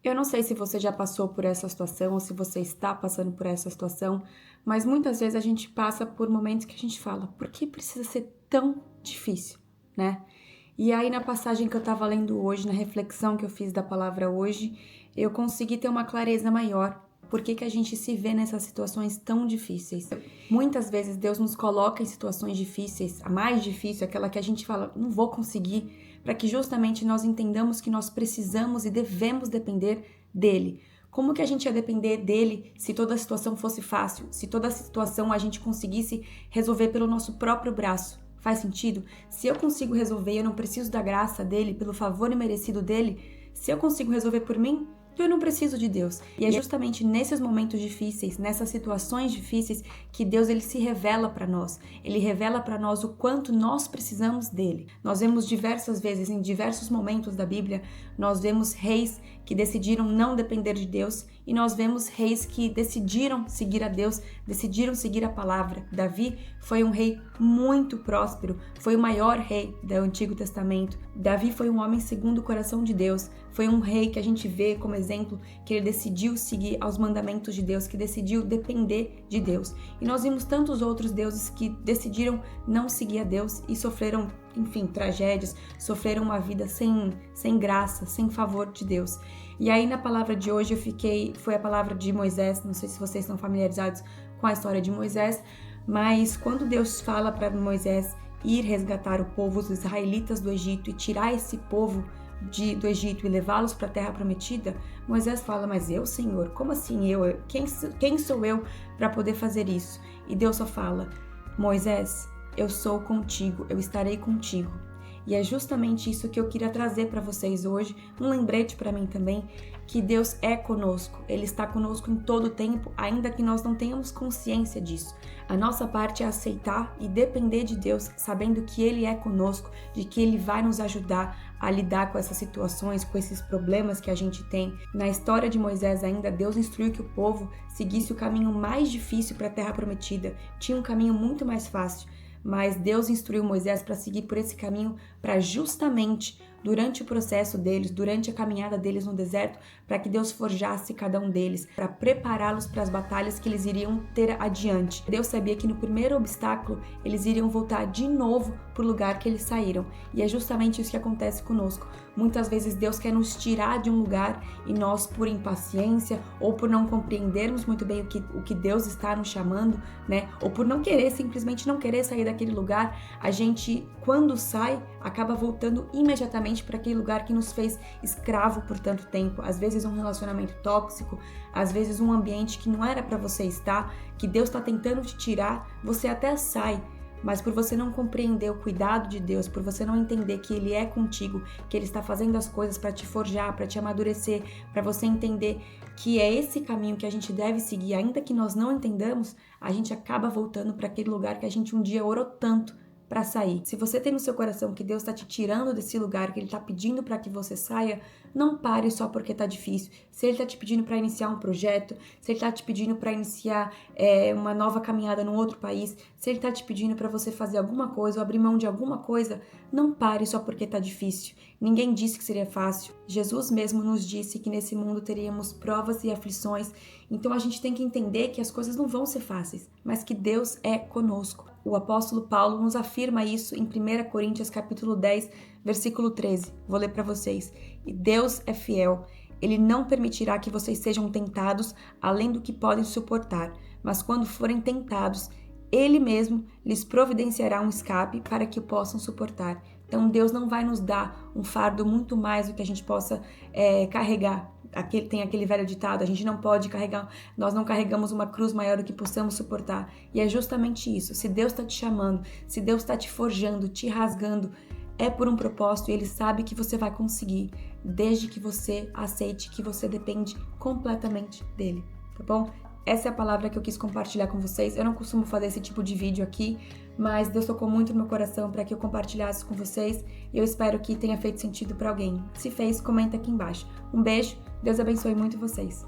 Eu não sei se você já passou por essa situação ou se você está passando por essa situação, mas muitas vezes a gente passa por momentos que a gente fala, por que precisa ser tão difícil, né? E aí na passagem que eu estava lendo hoje, na reflexão que eu fiz da palavra hoje, eu consegui ter uma clareza maior. Por que a gente se vê nessas situações tão difíceis? Muitas vezes Deus nos coloca em situações difíceis, a mais difícil, aquela que a gente fala, não vou conseguir, para que justamente nós entendamos que nós precisamos e devemos depender dele. Como que a gente ia depender dele se toda a situação fosse fácil, se toda a situação a gente conseguisse resolver pelo nosso próprio braço? Faz sentido? Se eu consigo resolver, eu não preciso da graça dele, pelo favor imerecido dele, se eu consigo resolver por mim, então eu não preciso de Deus. E é justamente nesses momentos difíceis, nessas situações difíceis, que Deus ele se revela para nós. Ele revela para nós o quanto nós precisamos dele. Nós vemos diversas vezes, em diversos momentos da Bíblia, nós vemos reis que decidiram não depender de Deus e nós vemos reis que decidiram seguir a Deus, decidiram seguir a palavra. Davi foi um rei muito próspero, foi o maior rei do Antigo Testamento. Davi foi um homem segundo o coração de Deus, foi um rei que a gente vê como exemplo que ele decidiu seguir aos mandamentos de Deus, que decidiu depender de Deus. E nós vimos tantos outros deuses que decidiram não seguir a Deus e sofreram, enfim, tragédias, sofreram uma vida sem graça, sem favor de Deus. E aí na palavra de hoje foi a palavra de Moisés, não sei se vocês estão familiarizados com a história de Moisés, mas quando Deus fala para Moisés ir resgatar o povo, os israelitas do Egito e tirar esse povo do Egito e levá-los para a terra prometida, Moisés fala, mas eu, Senhor, como assim eu? Quem sou eu para poder fazer isso? E Deus só fala, Moisés, eu sou contigo, eu estarei contigo. E é justamente isso que eu queria trazer para vocês hoje, um lembrete para mim também, que Deus é conosco, Ele está conosco em todo o tempo, ainda que nós não tenhamos consciência disso. A nossa parte é aceitar e depender de Deus, sabendo que Ele é conosco, de que Ele vai nos ajudar a lidar com essas situações, com esses problemas que a gente tem. Na história de Moisés ainda, Deus instruiu que o povo seguisse o caminho mais difícil para a terra prometida. Tinha um caminho muito mais fácil, mas Deus instruiu Moisés para seguir por esse caminho para justamente durante o processo deles, durante a caminhada deles no deserto, para que Deus forjasse cada um deles, para prepará-los para as batalhas que eles iriam ter adiante. Deus sabia que no primeiro obstáculo eles iriam voltar de novo para o lugar que eles saíram. E é justamente isso que acontece conosco. Muitas vezes Deus quer nos tirar de um lugar e nós, por impaciência ou por não compreendermos muito bem o que Deus está nos chamando, né? Ou por não querer, simplesmente não querer sair daquele lugar, a gente, quando sai, acaba voltando imediatamente para aquele lugar que nos fez escravo por tanto tempo. Às vezes um relacionamento tóxico, às vezes um ambiente que não era para você estar, que Deus está tentando te tirar, você até sai. Mas por você não compreender o cuidado de Deus, por você não entender que Ele é contigo, que Ele está fazendo as coisas para te forjar, para te amadurecer, para você entender que é esse caminho que a gente deve seguir, ainda que nós não entendamos, a gente acaba voltando para aquele lugar que a gente um dia orou tanto para sair. Se você tem no seu coração que Deus está te tirando desse lugar, que Ele está pedindo para que você saia, não pare só porque está difícil. Se Ele está te pedindo para iniciar um projeto, se Ele está te pedindo para iniciar uma nova caminhada num outro país, se Ele está te pedindo para você fazer alguma coisa ou abrir mão de alguma coisa, não pare só porque está difícil. Ninguém disse que seria fácil. Jesus mesmo nos disse que nesse mundo teríamos provas e aflições. Então a gente tem que entender que as coisas não vão ser fáceis, mas que Deus é conosco. O apóstolo Paulo nos afirma isso em 1 Coríntios capítulo 10, versículo 13. Vou ler para vocês. E Deus é fiel. Ele não permitirá que vocês sejam tentados além do que podem suportar, mas quando forem tentados, Ele mesmo lhes providenciará um escape para que o possam suportar. Então Deus não vai nos dar um fardo muito mais do que a gente possa carregar. Tem aquele velho ditado, a gente não pode carregar, nós não carregamos uma cruz maior do que possamos suportar. E é justamente isso. Se Deus está te chamando, se Deus está te forjando, te rasgando, é por um propósito e Ele sabe que você vai conseguir, desde que você aceite que você depende completamente dEle, tá bom? Essa é a palavra que eu quis compartilhar com vocês. Eu não costumo fazer esse tipo de vídeo aqui, mas Deus tocou muito no meu coração para que eu compartilhasse com vocês e eu espero que tenha feito sentido para alguém. Se fez, comenta aqui embaixo. Um beijo, Deus abençoe muito vocês.